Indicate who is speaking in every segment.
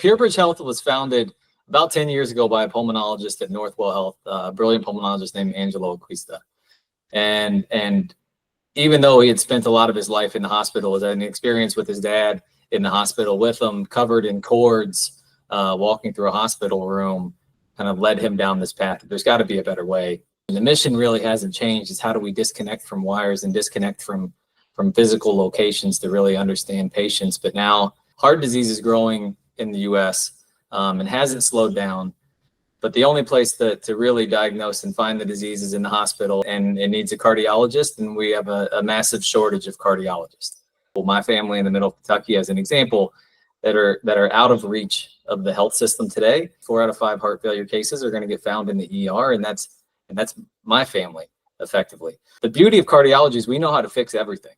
Speaker 1: Peerbridge Health was founded about 10 years ago by a pulmonologist at Northwell Health, a brilliant pulmonologist named Angelo Acquista. And even though he had spent a lot of his life in the hospital, had an experience with his dad in the hospital with him, covered in cords, walking through a hospital room, kind of led him down this path. There's got to be a better way. And the mission really hasn't changed. It's how do we disconnect from wires and disconnect from physical locations to really understand patients. But now heart disease is growing in the US and hasn't slowed down. But the only place to really diagnose and find the disease is in the hospital, and it needs a cardiologist, and we have a massive shortage of cardiologists. Well, my family in the middle of Kentucky, as an example, that are out of reach of the health system today. 4 out of 5 heart failure cases are going to get found in the ER, and that's my family effectively. The beauty of cardiology is we know how to fix everything.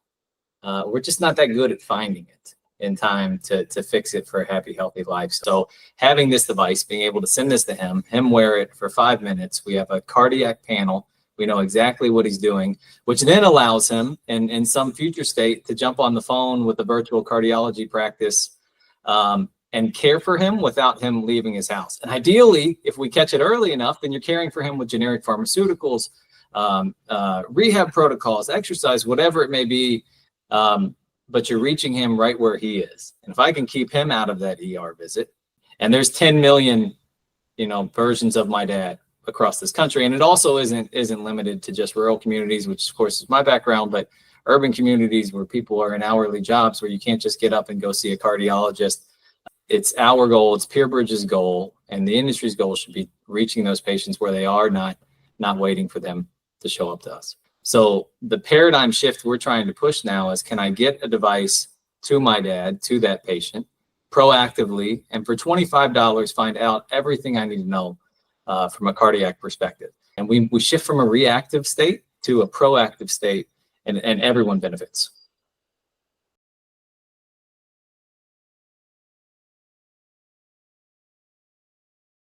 Speaker 1: We're just not that good at finding it in time to fix it for a happy, healthy life. So having this device, being able to send this to him wear it for 5 minutes. We have a cardiac panel. We know exactly what he's doing, which then allows him in some future state to jump on the phone with a virtual cardiology practice and care for him without him leaving his house. And ideally, if we catch it early enough, then you're caring for him with generic pharmaceuticals, rehab protocols, exercise, whatever it may be. But you're reaching him right where he is. And if I can keep him out of that ER visit, and there's 10 million, versions of my dad across this country. And it also isn't limited to just rural communities, which of course is my background, but urban communities where people are in hourly jobs where you can't just get up and go see a cardiologist. It's our goal, it's Peerbridge's goal, and the industry's goal should be reaching those patients where they are, not waiting for them to show up to us. So the paradigm shift we're trying to push now is, can I get a device to my dad, to that patient, proactively, and for $25 find out everything I need to know from a cardiac perspective. And we shift from a reactive state to a proactive state, and everyone benefits.